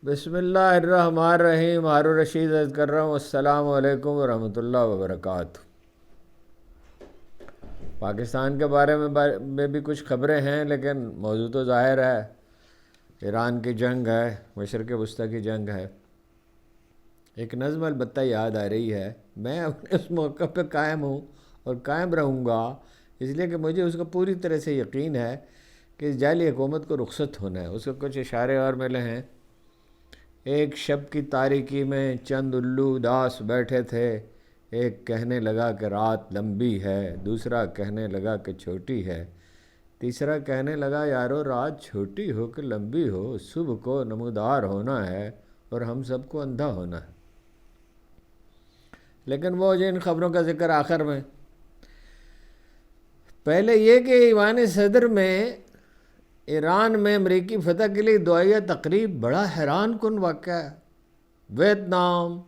بسم اللہ الرحمن الرحیم. ہارون رشید عرض کر رہا ہوں. السلام علیکم ورحمۃ اللہ وبرکاتہ. پاکستان کے بارے میں بھی کچھ خبریں ہیں، لیکن موضوع تو ظاہر ہے. ایران کی جنگ ہے، مشرق وسطیٰ کی جنگ ہے. ایک نظم البتہ یاد آ رہی ہے. میں اپنے اس موقع پہ قائم ہوں اور قائم رہوں گا، اس لیے کہ مجھے اس کا پوری طرح سے یقین ہے کہ اس جعلی حکومت کو رخصت ہونا ہے. اس کے کچھ اشارے اور ملے ہیں. ایک شب کی تاریکی میں چند الو اداس بیٹھے تھے. ایک کہنے لگا کہ رات لمبی ہے، دوسرا کہنے لگا کہ چھوٹی ہے، تیسرا کہنے لگا یارو رات چھوٹی ہو کہ لمبی ہو، صبح کو نمودار ہونا ہے اور ہم سب کو اندھا ہونا ہے. لیکن وہ جن خبروں کا ذکر آخر میں. پہلے یہ کہ ایوان صدر میں ایران میں امریکی فتح کے لیے دعائیہ تقریب بڑا حیران کن واقعہ ہے. ویتنام،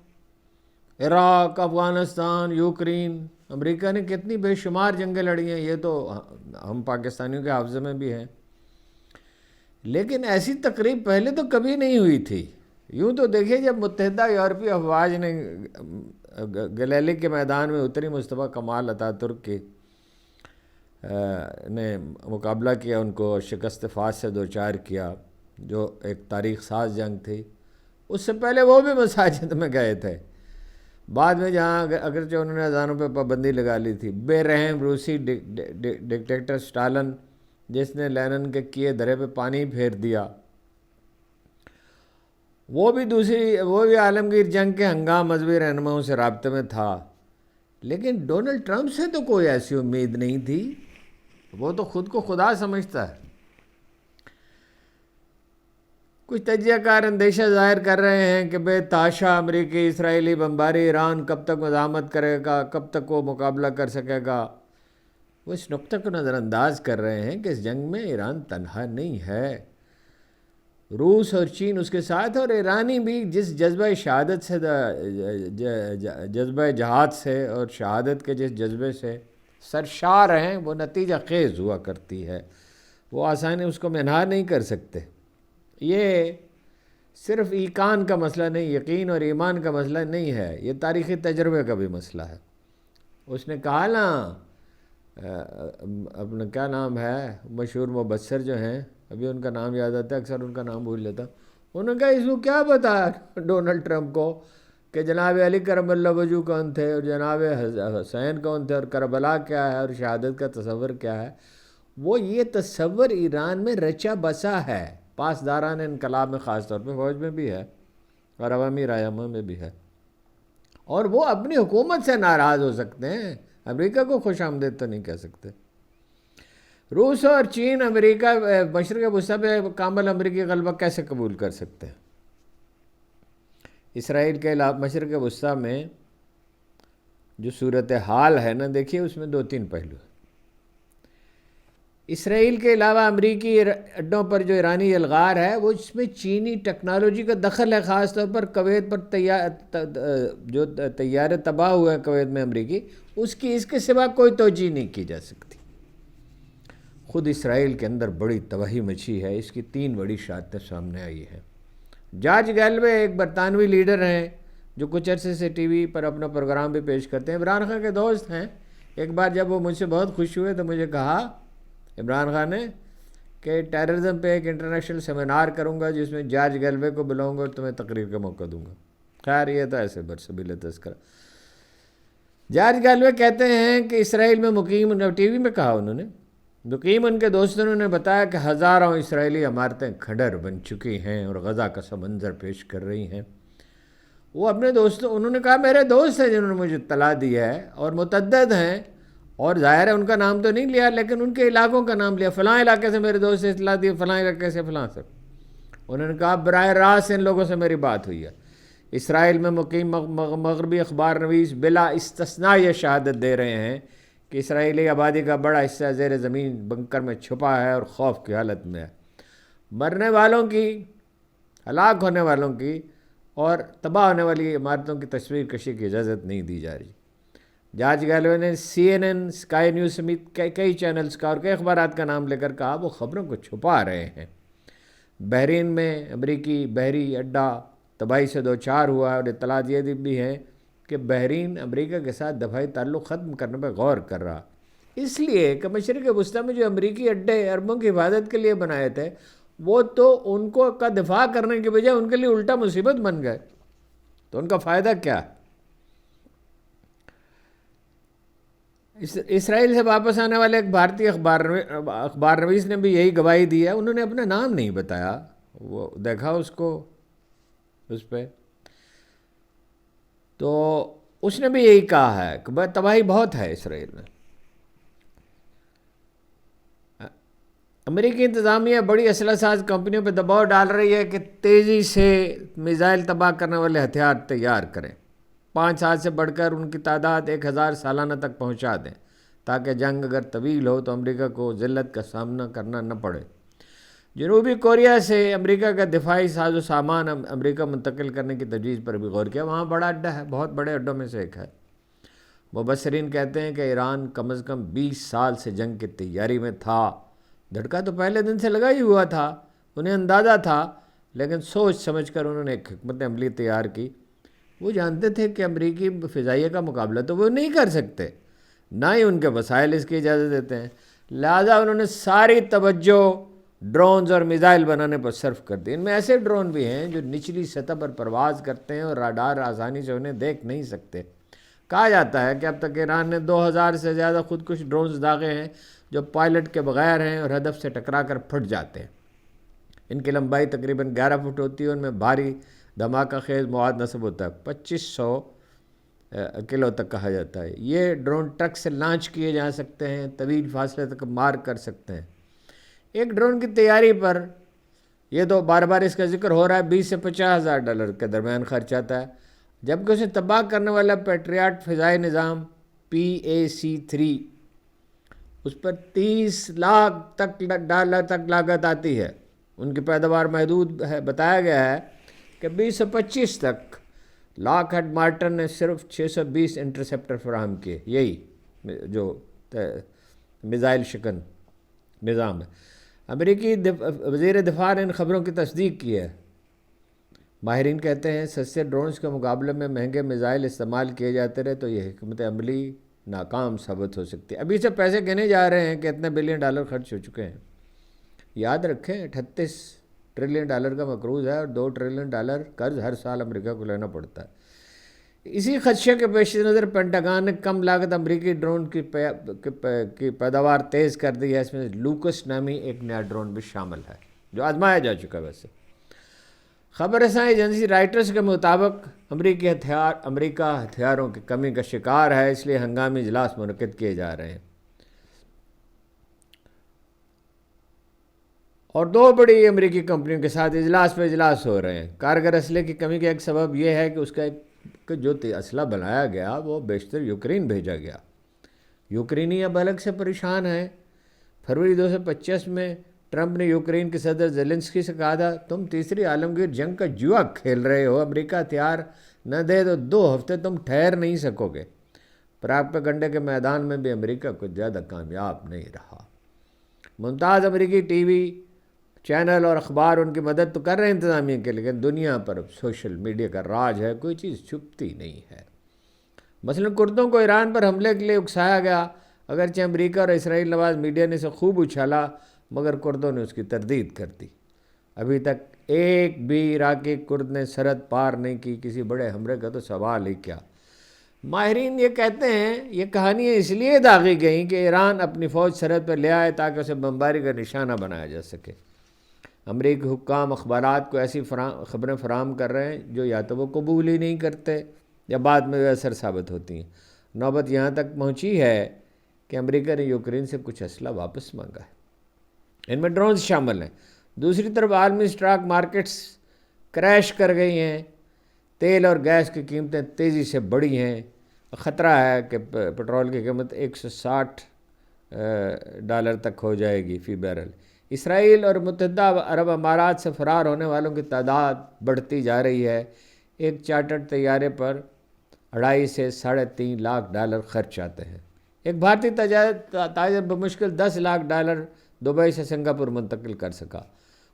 عراق، افغانستان، یوکرین، امریکہ نے کتنی بے شمار جنگیں لڑی ہیں، یہ تو ہم پاکستانیوں کے حافظے میں بھی ہیں. لیکن ایسی تقریب پہلے تو کبھی نہیں ہوئی تھی. یوں تو دیکھیے، جب متحدہ یورپی افواج نے گلیلی کے میدان میں اتری، مصطفیٰ کمال اتاترک ترک کے نے مقابلہ کیا، ان کو شکست فاش سے دوچار کیا، جو ایک تاریخ ساز جنگ تھی. اس سے پہلے وہ بھی مساجد میں گئے تھے. بعد میں جہاں اگرچہ انہوں نے اذانوں پہ پابندی لگا لی تھی. بے رحم روسی ڈکٹیٹر اسٹالن، جس نے لینن کے کیے دھرے پہ پانی پھیر دیا، وہ بھی عالمگیر جنگ کے ہنگام مذہبی رہنماؤں سے رابطے میں تھا. لیکن ڈونلڈ ٹرمپ سے تو کوئی ایسی امید نہیں تھی. وہ تو خود کو خدا سمجھتا ہے. کچھ تجزیہ کار اندیشہ ظاہر کر رہے ہیں کہ بے تحاشا امریکی اسرائیلی بمباری ایران کب تک مزاحمت کرے گا، کب تک وہ مقابلہ کر سکے گا. وہ اس نقطہ کو نظر انداز کر رہے ہیں کہ اس جنگ میں ایران تنہا نہیں ہے. روس اور چین اس کے ساتھ، اور ایرانی بھی جس جذبہ شہادت سے جذبہ جہاد سے اور شہادت کے جس جذبے سے سرشار ہیں، وہ نتیجہ خیز ہوا کرتی ہے. وہ آسانی اس کو منہار نہیں کر سکتے. یہ صرف ایقان کا مسئلہ نہیں، یقین اور ایمان کا مسئلہ نہیں ہے، یہ تاریخی تجربے کا بھی مسئلہ ہے. اس نے کہا نا، اپنا کیا نام ہے، مشہور مبصر جو ہیں، ابھی ان کا نام یاد آتا ہے، اکثر ان کا نام بھول لیتا. انہوں نے کہا اس کو کیا پتا ڈونلڈ ٹرمپ کو کہ جناب علی کرم اللہ وجہ کون تھے اور جناب حسین کون تھے اور کربلا کیا ہے اور شہادت کا تصور کیا ہے. وہ یہ تصور ایران میں رچا بسا ہے، پاسداران انقلاب میں، خاص طور پہ فوج میں بھی ہے اور عوامی رائے عامہ میں بھی ہے. اور وہ اپنی حکومت سے ناراض ہو سکتے ہیں، امریکہ کو خوش آمدید تو نہیں کہہ سکتے. روس اور چین امریکہ مشرق وسطیٰ پہ کامل امریکی غلبہ کیسے قبول کر سکتے ہیں؟ اسرائیل کے علاوہ مشرق وسطیٰ میں جو صورتحال ہے نا، دیکھیے اس میں دو تین پہلو ہیں. اسرائیل کے علاوہ امریکی اڈوں پر جو ایرانی الغار ہے، وہ اس میں چینی ٹیکنالوجی کا دخل ہے. خاص طور پر کویت پر جو طیارے تباہ ہوئے ہیں کویت میں امریکی، اس کے سوا کوئی توجہ نہیں کی جا سکتی. خود اسرائیل کے اندر بڑی تباہی مچی ہے. اس کی تین بڑی شہادتیں سامنے آئی ہیں. جارج گیلوے ایک برطانوی لیڈر ہیں جو کچھ عرصے سے ٹی وی پر اپنا پروگرام بھی پیش کرتے ہیں. عمران خان کے دوست ہیں. ایک بار جب وہ مجھ سے بہت خوش ہوئے تو مجھے کہا عمران خان نے کہ ٹیررزم پہ ایک انٹرنیشنل سیمینار کروں گا جس میں جارج گیلوے کو بلاؤں گا اور تمہیں تقریر کا موقع دوں گا. خیر یہ تو ایسے برسبیل تذکرہ. جارج گیلوے کہتے ہیں کہ اسرائیل میں مقیم، ٹی وی میں کہا انہوں نے، مقیم ان کے دوستوں نے بتایا کہ ہزاروں اسرائیلی عمارتیں کھنڈر بن چکی ہیں اور غزہ کا سمندر پیش کر رہی ہیں. وہ اپنے دوستوں، انہوں نے کہا میرے دوست ہیں جنہوں نے مجھے اطلاع دیا ہے اور متعدد ہیں، اور ظاہر ہے ان کا نام تو نہیں لیا لیکن ان کے علاقوں کا نام لیا. فلاں علاقے سے میرے دوست سے اطلاع دی، فلاں علاقے سے فلاں سے. انہوں نے کہا براہ راست ان لوگوں سے میری بات ہوئی ہے. اسرائیل میں مقیم مغربی اخبار نویس بلا استثناء یہ شہادت دے رہے ہیں کہ اسرائیلی آبادی کا بڑا حصہ زیر زمین بنکر میں چھپا ہے اور خوف کی حالت میں ہے. مرنے والوں کی، ہلاک ہونے والوں کی اور تباہ ہونے والی عمارتوں کی تصویر کشی کی اجازت نہیں دی جا رہی. جارج گیلوے نے CNN، اسکائی نیوز سمیت کئی چینلز کا اور کئی اخبارات کا نام لے کر کہا وہ خبروں کو چھپا رہے ہیں. بحرین میں امریکی بحری اڈہ تباہی سے دوچار ہوا ہے، اور اطلاعات یہ بھی ہیں کہ بحرین امریکہ کے ساتھ دفاعی تعلق ختم کرنے پر غور کر رہا، اس لیے کہ مشرق وسطیٰ میں جو امریکی اڈے عربوں کی حفاظت کے لیے بنائے تھے وہ تو ان کو کا دفاع کرنے کے بجائے ان کے لیے الٹا مصیبت بن گئے، تو ان کا فائدہ کیا؟ اسرائیل سے واپس آنے والے ایک بھارتی اخبار نویس نے بھی یہی گواہی دی ہے، انہوں نے اپنا نام نہیں بتایا، وہ دیکھا اس کو اس پہ، تو اس نے بھی یہی کہا ہے کہ تباہی بہت ہے اسرائیل میں۔ امریکی انتظامیہ بڑی اسلحہ ساز کمپنیوں پہ دباؤ ڈال رہی ہے کہ تیزی سے میزائل تباہ کرنے والے ہتھیار تیار کریں، 5 سال سے بڑھ کر ان کی تعداد 1000 سالانہ تک پہنچا دیں، تاکہ جنگ اگر طویل ہو تو امریکہ کو ذلت کا سامنا کرنا نہ پڑے۔ جنوبی کوریا سے امریکہ کا دفاعی ساز و سامان امریکہ منتقل کرنے کی تجویز پر بھی غور کیا، وہاں بڑا اڈہ ہے، بہت بڑے اڈوں میں سے ایک ہے۔ مبصرین کہتے ہیں کہ ایران کم از کم 20 سال سے جنگ کی تیاری میں تھا، دھڑکا تو پہلے دن سے لگا ہی ہوا تھا، انہیں اندازہ تھا، لیکن سوچ سمجھ کر انہوں نے ایک حکمت عملی تیار کی۔ وہ جانتے تھے کہ امریکی فضائیہ کا مقابلہ تو وہ نہیں کر سکتے، نہ ہی ان کے وسائل اس کی اجازت دیتے ہیں، لہٰذا انہوں نے ساری توجہ ڈرونز اور میزائل بنانے پر صرف کر دی۔ ان میں ایسے ڈرون بھی ہیں جو نچلی سطح پر پرواز کرتے ہیں اور راڈار آسانی سے انہیں دیکھ نہیں سکتے۔ کہا جاتا ہے کہ اب تک ایران نے 2000 سے زیادہ خودکش ڈرونز داغے ہیں جو پائلٹ کے بغیر ہیں اور ہدف سے ٹکرا کر پھٹ جاتے ہیں۔ ان کی لمبائی تقریباً 11 فٹ ہوتی ہے، ان میں بھاری دھماکہ خیز مواد نصب ہوتا ہے، 2500 کلو تک کہا جاتا ہے۔ یہ ڈرون ٹرک سے لانچ کیے جا سکتے ہیں، طویل فاصلے تک مار کر سکتے ہیں۔ ایک ڈرون کی تیاری پر یہ تو بار بار اس کا ذکر ہو رہا ہے، 20 سے 50 ہزار ڈالر کے درمیان خرچ آتا ہے، جبکہ اسے تباہ کرنے والا پیٹریاٹ فضائی نظام PAC-3 اس پر 30 لاکھ ڈالر تک لاگت آتی ہے۔ ان کی پیداوار محدود ہے، بتایا گیا ہے کہ 20 سے 25 تک لاک ہیڈ مارٹن نے صرف 620 انٹرسیپٹر فراہم کیے، یہی جو میزائل شکن نظام ہے۔ امریکی وزیر دفاع نے ان خبروں کی تصدیق کی ہے۔ ماہرین کہتے ہیں سستے ڈرونز کے مقابلے میں مہنگے میزائل استعمال کیے جاتے رہے تو یہ حکمت عملی ناکام ثابت ہو سکتی ہے۔ ابھی سے پیسے گنے جا رہے ہیں کہ اتنے بلین ڈالر خرچ ہو چکے ہیں۔ یاد رکھیں 38 ٹریلین ڈالر کا مقروض ہے اور 2 ٹریلین ڈالر قرض ہر سال امریکہ کو لینا پڑتا ہے۔ اسی خدشے کے پیش نظر پینٹاگان نے کم لاگت امریکی ڈرون کی پیداوار تیز کر دی ہے۔ اس میں لوکس نامی ایک نیا ڈرون بھی شامل ہے جو آزمایا جا چکا ہے۔ ویسے خبر رساں ایجنسی رائٹرز کے مطابق امریکہ ہتھیاروں کی کمی کا شکار ہے، اس لیے ہنگامی اجلاس منعقد کیے جا رہے ہیں، اور 2 بڑی امریکی کمپنیوں کے ساتھ اجلاس پہ اجلاس ہو رہے ہیں۔ کارگر اسلحے کی کمی کا ایک سبب یہ ہے کہ اس کا جو اسلحہ بنایا گیا وہ بیشتر یوکرین بھیجا گیا۔ یوکرینی اب الگ سے پریشان ہیں۔ فروری 2025 میں ٹرمپ نے یوکرین کے صدر زیلنسکی سے کہا تھا تم تیسری عالمگیر جنگ کا جوا کھیل رہے ہو، امریکہ ہتھیار نہ دے تو 2 ہفتے تم ٹھہر نہیں سکو گے۔ پراپیگنڈے کے میدان میں بھی امریکہ کچھ زیادہ کامیاب نہیں رہا۔ ممتاز امریکی ٹی وی چینل اور اخبار ان کی مدد تو کر رہے ہیں انتظامیہ کے، لیکن دنیا پر اب سوشل میڈیا کا راج ہے، کوئی چیز چھپتی نہیں ہے۔ مثلا کردوں کو ایران پر حملے کے لیے اکسایا گیا، اگرچہ امریکہ اور اسرائیل نواز میڈیا نے اسے خوب اچھالا، مگر کردوں نے اس کی تردید کر دی۔ ابھی تک ایک بھی عراقی کرد نے سرحد پار نہیں کی، کسی بڑے حملے کا تو سوال ہی کیا۔ ماہرین یہ کہتے ہیں یہ کہانیاں اس لیے داغی گئیں کہ ایران اپنی فوج سرحد پر لے آئے تاکہ اسے بمباری کا نشانہ بنایا جا سکے۔ امریکی حکام اخبارات کو ایسی خبریں فراہم کر رہے ہیں جو یا تو وہ قبول ہی نہیں کرتے یا بعد میں بے اثر ثابت ہوتی ہیں۔ نوبت یہاں تک پہنچی ہے کہ امریکہ نے یوکرین سے کچھ اسلحہ واپس مانگا ہے، ان میں ڈرونز شامل ہیں۔ دوسری طرف عالمی اسٹاک مارکیٹس کریش کر گئی ہیں، تیل اور گیس کی قیمتیں تیزی سے بڑھی ہیں، خطرہ ہے کہ پٹرول کی قیمت $160 تک ہو جائے گی فی بیرل۔ اسرائیل اور متحدہ عرب امارات سے فرار ہونے والوں کی تعداد بڑھتی جا رہی ہے۔ ایک چارٹرڈ طیارے پر $2.5 سے $3.5 لاکھ خرچ آتے ہیں۔ ایک بھارتی تاجر بمشکل $10 لاکھ دبئی سے سنگاپور منتقل کر سکا۔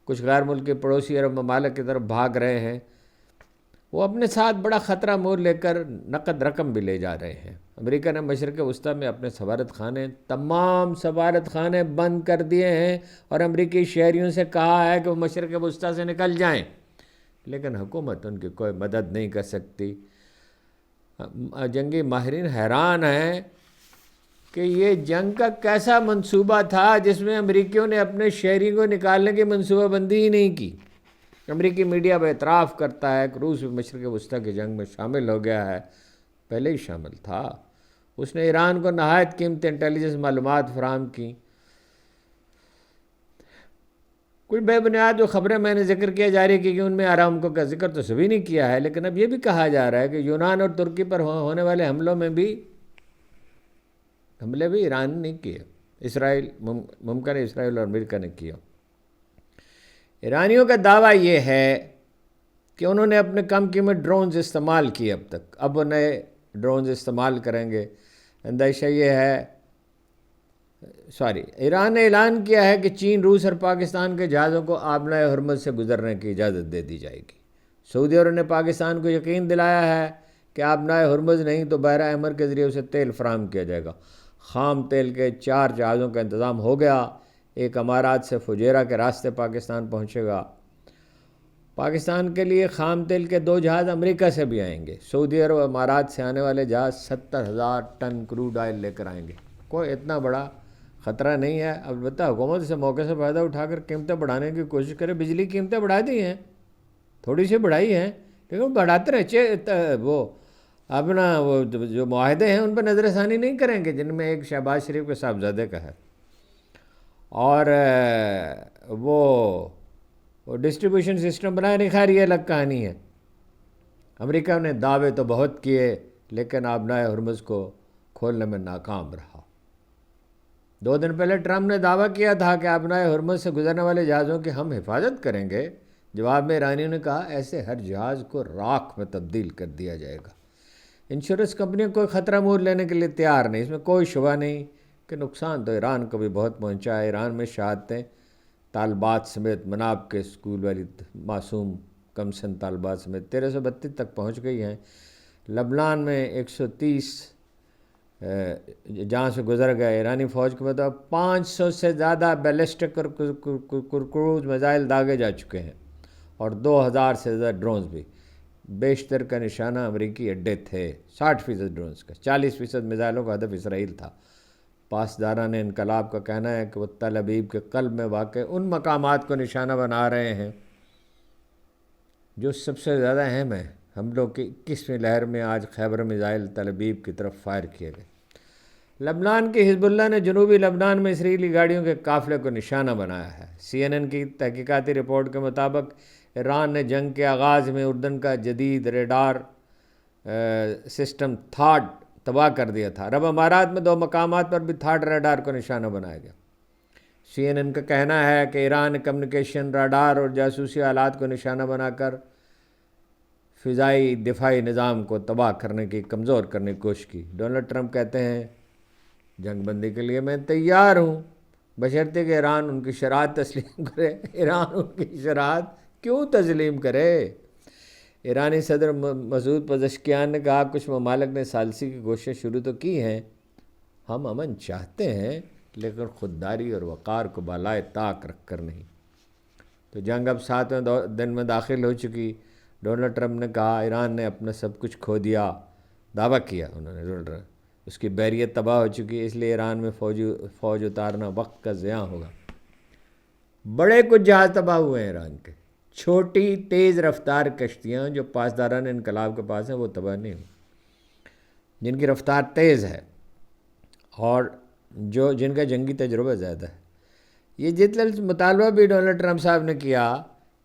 کچھ غیر ملکی پڑوسی عرب ممالک کی طرف بھاگ رہے ہیں، وہ اپنے ساتھ بڑا خطرہ مول لے کر نقد رقم بھی لے جا رہے ہیں۔ امریکہ نے مشرق وسطیٰ میں اپنے تمام سفارت خانے بند کر دیے ہیں اور امریکی شہریوں سے کہا ہے کہ وہ مشرق وسطیٰ سے نکل جائیں، لیکن حکومت ان کی کوئی مدد نہیں کر سکتی۔ جنگی ماہرین حیران ہیں کہ یہ جنگ کا کیسا منصوبہ تھا جس میں امریکیوں نے اپنے شہریوں کو نکالنے کی منصوبہ بندی ہی نہیں کی۔ امریکی میڈیا پہ اعتراف کرتا ہے کہ روس بھی مشرق وسطیٰ کی جنگ میں شامل ہو گیا ہے، پہلے ہی شامل تھا۔ اس نے ایران کو نہایت قیمتی انٹیلیجنس معلومات فراہم کی۔ کچھ بے بنیاد جو خبریں میں نے ذکر کیا جاری کی کہ ان میں آرامکو کا ذکر تو سبھی نے کیا ہے، لیکن اب یہ بھی کہا جا رہا ہے کہ یونان اور ترکی پر ہونے والے حملے بھی ایران نے کیے، اسرائیل ممکن ہے اسرائیل اور امریکہ نے کیا۔ ایرانیوں کا دعویٰ یہ ہے کہ انہوں نے اپنے کم قیمت ڈرونز استعمال کیے اب وہ نئے ڈرونز استعمال کریں گے۔ اندیشہ یہ ہے ایران نے اعلان کیا ہے کہ چین، روس اور پاکستان کے جہازوں کو آبنائے ہرمز سے گزرنے کی اجازت دے دی جائے گی۔ سعودی عرب نے پاکستان کو یقین دلایا ہے کہ آبنائے ہرمز نہیں تو بحر احمر کے ذریعے اسے تیل فراہم کیا جائے گا۔ خام تیل کے 4 جہازوں کا انتظام ہو گیا، ایک امارات سے فجیرہ کے راستے پاکستان پہنچے گا۔ پاکستان کے لیے خام تیل کے 2 جہاز امریکہ سے بھی آئیں گے۔ سعودی عرب و امارات سے آنے والے جہاز 70,000 ٹن کروڈ آئل لے کر آئیں گے۔ کوئی اتنا بڑا خطرہ نہیں ہے، البتہ حکومت اسے موقع سے فائدہ اٹھا کر قیمتیں بڑھانے کی کوشش کرے۔ بجلی کی قیمتیں بڑھا دی ہیں، تھوڑی سی بڑھائی ہیں، لیکن بڑھاتے رہے۔ وہ اپنا جو معاہدے ہیں ان پر نظر ثانی نہیں کریں گے، جن میں ایک شہباز شریف کے صاحبزادے کا ہے، اور وہ ڈسٹریبیوشن سسٹم بنائے نہیں۔ خیر یہ الگ کہانی ہے۔ امریکہ نے دعوے تو بہت کیے لیکن آبنائے ہرمز کو کھولنے میں ناکام رہا۔ 2 دن پہلے ٹرمپ نے دعویٰ کیا تھا کہ آبنائے ہرمز سے گزرنے والے جہازوں کی ہم حفاظت کریں گے۔ جواب میں ایرانیوں نے کہا ایسے ہر جہاز کو راکھ میں تبدیل کر دیا جائے گا۔ انشورنس کمپنیوں کوئی خطرہ مول لینے کے لیے تیار نہیں، اس میں کوئی شبہ نہیں کہ نقصان تو ایران کو بھی بہت پہنچا ہے۔ ایران میں شہادتیں طالبات سمیت مناب کے اسکول والی معصوم کم سن طالبات سمیت 1332 تک پہنچ گئی ہیں۔ لبنان میں 130 جہاں سے گزر گئے۔ ایرانی فوج کے مطابق 500 سے زیادہ بیلسٹک اور کروز میزائل داغے جا چکے ہیں اور 2000 سے زیادہ ڈرونز بھی۔ بیشتر کا نشانہ امریکی اڈے تھے، 60% ڈرونز کا، 40% میزائلوں کا ہدف اسرائیل تھا۔ پاسداران انقلاب کا کہنا ہے کہ وہ تل ابیب کے قلب میں واقع ان مقامات کو نشانہ بنا رہے ہیں جو سب سے زیادہ اہم ہیں۔ حملوں کی 21ویں لہر میں آج خیبر میزائل تل ابیب کی طرف فائر کیے گئے۔ لبنان کی حزب اللہ نے جنوبی لبنان میں اسرائیلی گاڑیوں کے قافلے کو نشانہ بنایا ہے۔ CNN کی تحقیقاتی رپورٹ کے مطابق ایران نے جنگ کے آغاز میں اردن کا جدید ریڈار سسٹم تھاڈ تباہ کر دیا تھا۔ عرب امارات میں 2 مقامات پر بھی تھاڈ ریڈار کو نشانہ بنایا گیا۔ CNN کا کہنا ہے کہ ایران نے کمیونیکیشن، راڈار اور جاسوسی آلات کو نشانہ بنا کر فضائی دفاعی نظام کو تباہ کرنے کی، کمزور کرنے کی کوشش کی۔ ڈونلڈ ٹرمپ کہتے ہیں جنگ بندی کے لیے میں تیار ہوں بشرطے کہ ایران ان کی شرائط تسلیم کرے۔ ایران ان کی شرائط کیوں تسلیم کرے؟ ایرانی صدر مسعود پزشکیان نے کہا کچھ ممالک نے ثالثی کی کوشش شروع تو کی ہیں، ہم امن چاہتے ہیں لیکن خودداری اور وقار کو بالائے طاق رکھ کر نہیں۔ تو جنگ اب 7ویں دن میں داخل ہو چکی۔ ڈونلڈ ٹرمپ نے کہا ایران نے اپنا سب کچھ کھو دیا، دعویٰ کیا انہوں نے ڈونلڈ ٹرمپ، اس کی بحریت تباہ ہو چکی ہے، اس لیے ایران میں فوج اتارنا وقت کا ضیاع ہوگا۔ بڑے کچھ جہاز تباہ ہوئے ہیں ایران کے، چھوٹی تیز رفتار کشتیاں جو پاسداران انقلاب کے پاس ہیں وہ تباہ نہیں ہوئی، جن کی رفتار تیز ہے اور جن کا جنگی تجربہ زیادہ ہے۔ یہ جتنا مطالبہ بھی ڈونلڈ ٹرمپ صاحب نے کیا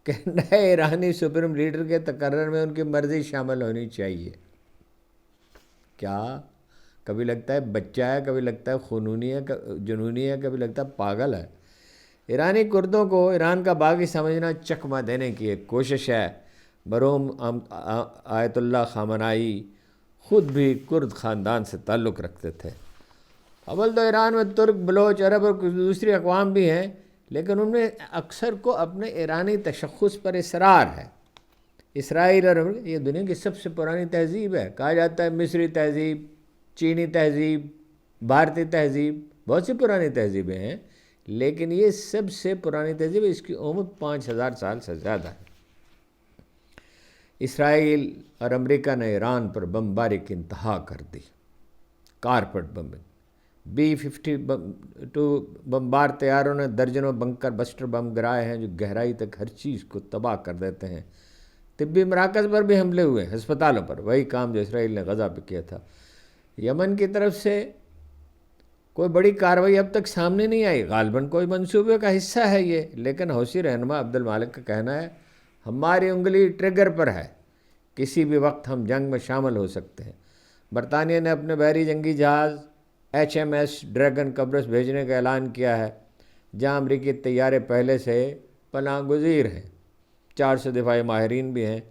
کہ نئے ایرانی سپریم لیڈر کے تقرر میں ان کی مرضی شامل ہونی چاہیے۔ کیا کبھی لگتا ہے بچہ ہے، کبھی لگتا ہے خونونی ہے، جنونی ہے، کبھی لگتا ہے پاگل ہے۔ ایرانی کردوں کو ایران کا باغی سمجھنا چکمہ دینے کی ایک کوشش ہے۔ مرحوم آیت اللہ خامنائی خود بھی کرد خاندان سے تعلق رکھتے تھے۔ اول تو ایران میں ترک، بلوچ، عرب اور دوسری اقوام بھی ہیں، لیکن ان میں اکثر کو اپنے ایرانی تشخص پر اصرار ہے۔ اسرائیل اور امریکہ یہ دنیا کی سب سے پرانی تہذیب ہے، کہا جاتا ہے مصری تہذیب، چینی تہذیب، بھارتی تہذیب، بہت سی پرانی تہذیبیں ہیں، لیکن یہ سب سے پرانی تہذیب ہے، اس کی عمر 5000 سال سے زیادہ ہے۔ اسرائیل اور امریکہ نے ایران پر بمباری کی انتہا کر دی، کارپٹ بمبنگ، B-52 بمبار طیاروں نے درجنوں بنکر بسٹر بم گرائے ہیں جو گہرائی تک ہر چیز کو تباہ کر دیتے ہیں۔ طبی مراکز پر بھی حملے ہوئے، ہسپتالوں پر، وہی کام جو اسرائیل نے غزہ پہ کیا تھا۔ یمن کی طرف سے کوئی بڑی کارروائی اب تک سامنے نہیں آئی، غالباً کوئی منصوبے کا حصہ ہے یہ، لیکن حوثی رہنما عبد المالک کا کہنا ہے ہماری انگلی ٹریگر پر ہے، کسی بھی وقت ہم جنگ میں شامل ہو سکتے ہیں۔ برطانیہ نے اپنے بحری جنگی جہاز HMS ڈریگن قبرص بھیجنے کا اعلان کیا ہے، جہاں امریکی طیارے پہلے سے پناہ گزیر ہیں، 400 دفاعی ماہرین بھی ہیں۔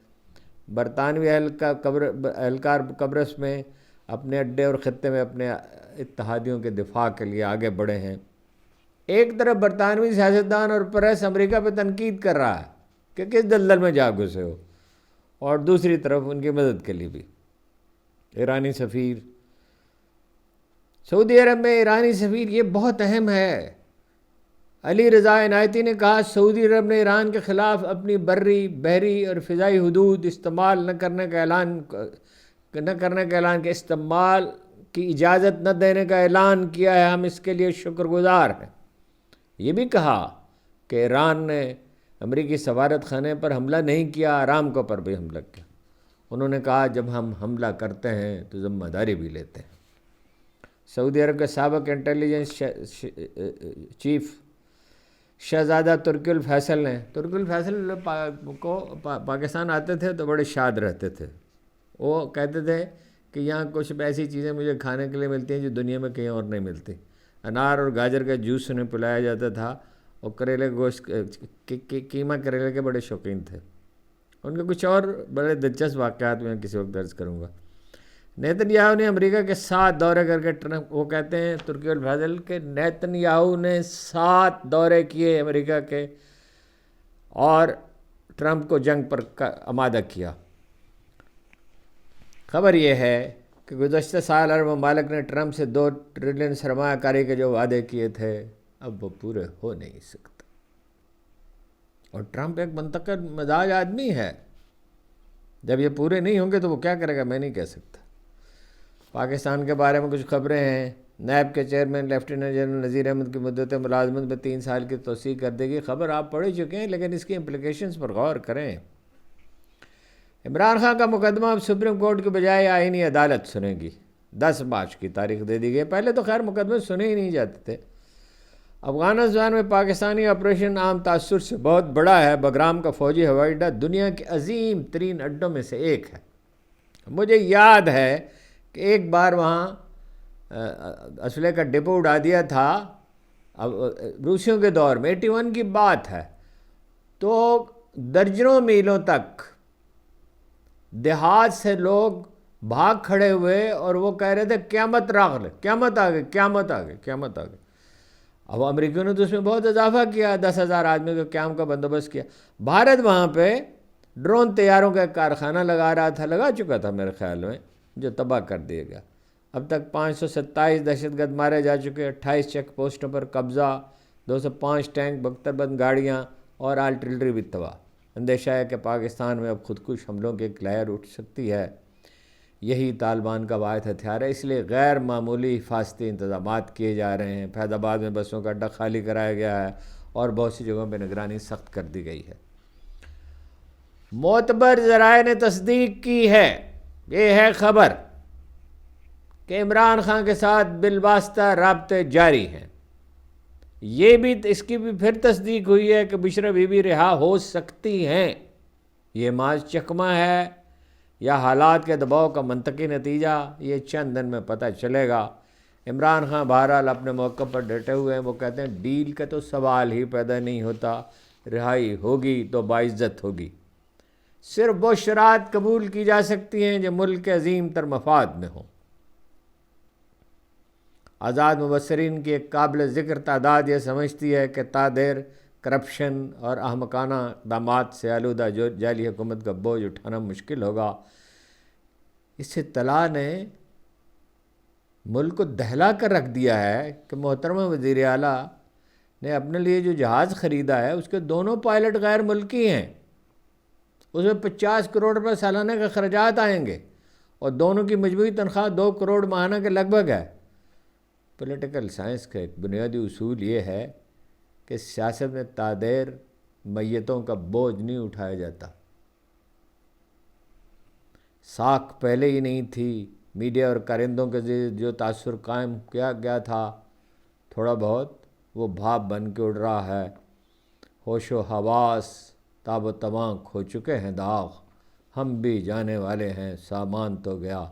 برطانوی اہلکار قبرص میں اپنے اڈے اور خطے میں اپنے اتحادیوں کے دفاع کے لیے آگے بڑھے ہیں۔ ایک طرف برطانوی سیاستدان اور پریس امریکہ پہ تنقید کر رہا ہے کہ کس دلدل میں جا گھسے ہو، اور دوسری طرف ان کی مدد کے لیے بھی ایرانی سفیر، سعودی عرب میں ایرانی سفیر، یہ بہت اہم ہے۔ علی رضا عنایتی نے کہا سعودی عرب نے ایران کے خلاف اپنی بری، بحری اور فضائی حدود استعمال نہ کرنے کا اعلان کے استعمال کی اجازت نہ دینے کا اعلان کیا ہے، ہم اس کے لیے شکر گزار ہیں۔ یہ بھی کہا کہ ایران نے امریکی سفارت خانے پر حملہ نہیں کیا، آرامکو پر بھی حملہ کیا۔ انہوں نے کہا جب ہم حملہ کرتے ہیں تو ذمہ داری بھی لیتے ہیں۔ سعودی عرب کے سابق انٹیلیجنس چیف شہزادہ ترکی الفیصل کو پاکستان آتے تھے تو بڑے شاد رہتے تھے۔ وہ کہتے تھے کہ یہاں کچھ ایسی چیزیں مجھے کھانے کے لیے ملتی ہیں جو دنیا میں کہیں اور نہیں ملتی۔ انار اور گاجر کا جوس انہیں پلایا جاتا تھا، اور کریلے گوشت، قیمہ کریلے کے بڑے شوقین تھے۔ ان کے کچھ اور بڑے دلچسپ واقعات میں کسی وقت درج کروں گا۔ نیتن یاہو نے امریکہ کے 7 دورے کر کے ٹرمپ، وہ کہتے ہیں ترکی الفیصل کہ نیتن یاہو نے 7 دورے کیے امریکہ کے اور ٹرمپ کو جنگ پر آمادہ کیا۔ خبر یہ ہے کہ گزشتہ سال عرب ممالک نے ٹرمپ سے 2 ٹریلین سرمایہ کاری کے جو وعدے کیے تھے اب وہ پورے ہو نہیں سکتے، اور ٹرمپ ایک منتقل مزاج آدمی ہے، جب یہ پورے نہیں ہوں گے تو وہ کیا کرے گا میں نہیں کہہ سکتا۔ پاکستان کے بارے میں کچھ خبریں ہیں۔ نیب کے chairman lieutenant general Nazir Ahmad کی مدت ملازمت میں 3 سال کی توسیع کر دے گی، خبر آپ پڑھ ہی چکے ہیں، لیکن اس کی امپلیکیشنز پر غور کریں۔ عمران خان کا مقدمہ اب سپریم کورٹ کے بجائے آئینی عدالت سنے گی، 10 مارچ کی تاریخ دے دی گئی۔ پہلے تو خیر مقدمے سنے ہی نہیں جاتے تھے۔ افغانستان میں پاکستانی آپریشن عام تاثر سے بہت بڑا ہے۔ بگرام کا فوجی ہوائی اڈہ دنیا کے عظیم ترین اڈوں میں سے ایک ہے۔ مجھے یاد ہے کہ ایک بار وہاں اسلحے کا ڈپو اڑا دیا تھا روسیوں کے دور میں، 81 کی بات ہے، تو درجنوں میلوں تک دیہات سے لوگ بھاگ کھڑے ہوئے اور وہ کہہ رہے تھے قیامت راغل، قیامت آ گئی، قیامت آ گئی، قیامت آ گئی۔ اب امریکیوں نے تو اس میں بہت اضافہ کیا، 10,000 آدمی کے قیام کا بندوبست کیا۔ بھارت وہاں پہ ڈرون طیاروں کا کارخانہ لگا رہا تھا، لگا چکا تھا میرے خیال میں، جو تباہ کر دیا گیا۔ اب تک 527 دہشت گرد مارے جا چکے، 28 چیک پوسٹوں پر قبضہ، 205 ٹینک، 72 بند گاڑیاں اور آرٹلری بھی تباہ۔ اندیشہ ہے کہ پاکستان میں اب خودکش حملوں کی ایک لہر اٹھ سکتی ہے، یہی طالبان کا واحد ہتھیار ہے، اس لیے غیر معمولی حفاظتی انتظامات کیے جا رہے ہیں۔ فیض آباد میں بسوں کا اڈہ خالی کرایا گیا ہے اور بہت سی جگہوں پہ نگرانی سخت کر دی گئی ہے۔ معتبر ذرائع نے تصدیق کی ہے، یہ ہے خبر کہ عمران خان کے ساتھ بالواسطہ رابطے جاری ہیں۔ یہ بھی اس کی بھی پھر تصدیق ہوئی ہے کہ بشرا بی بی رہا ہو سکتی ہیں۔ یہ محض چکمہ ہے یا حالات کے دباؤ کا منطقی نتیجہ، یہ چند دن میں پتہ چلے گا۔ عمران خان بہرحال اپنے موقع پر ڈٹے ہوئے ہیں، وہ کہتے ہیں ڈیل کا تو سوال ہی پیدا نہیں ہوتا، رہائی ہوگی تو باعزت ہوگی۔ صرف وہ شرائط قبول کی جا سکتی ہیں جو ملک کے عظیم تر مفاد میں ہوں۔ آزاد مبصرین کی ایک قابل ذکر تعداد یہ سمجھتی ہے کہ تا دیر کرپشن اور احمقانہ اقدامات سے آلودہ جو جعلی حکومت کا بوجھ اٹھانا مشکل ہوگا۔ اس اطلاع نے ملک کو دہلا کر رکھ دیا ہے کہ محترمہ وزیر اعلیٰ نے اپنے لیے جو جہاز خریدا ہے اس کے دونوں پائلٹ غیر ملکی ہیں، اس میں 50 کروڑ روپے سالانہ کے خرچات آئیں گے اور دونوں کی مجموعی تنخواہ 2 کروڑ ماہانہ کے لگ بھگ ہے۔ پولیٹیکل سائنس کا ایک بنیادی اصول یہ ہے کہ سیاست میں تادیر میتوں کا بوجھ نہیں اٹھایا جاتا۔ ساکھ پہلے ہی نہیں تھی، میڈیا اور کارندوں کے ذریعے جو تاثر قائم کیا گیا تھا تھوڑا بہت وہ بھاپ بن کے اڑ رہا ہے۔ ہوش و حواس تاب و تمام کھو چکے ہیں داغ، ہم بھی جانے والے ہیں سامان تو گیا۔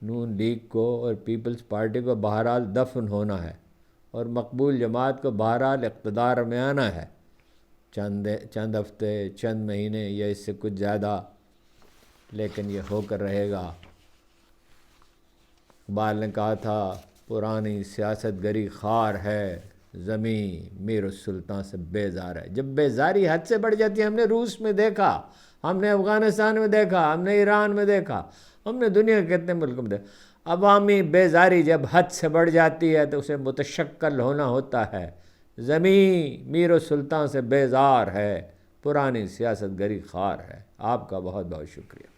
نون لیگ کو اور پیپلز پارٹی کو بہرحال دفن ہونا ہے اور مقبول جماعت کو بہرحال اقتدار میں آنا ہے، چند ہفتے، چند مہینے یا اس سے کچھ زیادہ، لیکن یہ ہو کر رہے گا۔ اقبال نے کہا تھا پرانی سیاست گری خوار ہے، زمین میر السلطان سے بیزار ہے۔ جب بیزاری حد سے بڑھ جاتی ہے، ہم نے روس میں دیکھا، ہم نے افغانستان میں دیکھا، ہم نے ایران میں دیکھا، ہم نے دنیا کے کتنے ملکوں میں دیکھا۔ عوامی بیزاری جب حد سے بڑھ جاتی ہے تو اسے متشکل ہونا ہوتا ہے۔ زمین میر السلطان سے بیزار ہے، پرانی سیاست گری خوار ہے۔ آپ کا بہت بہت شکریہ۔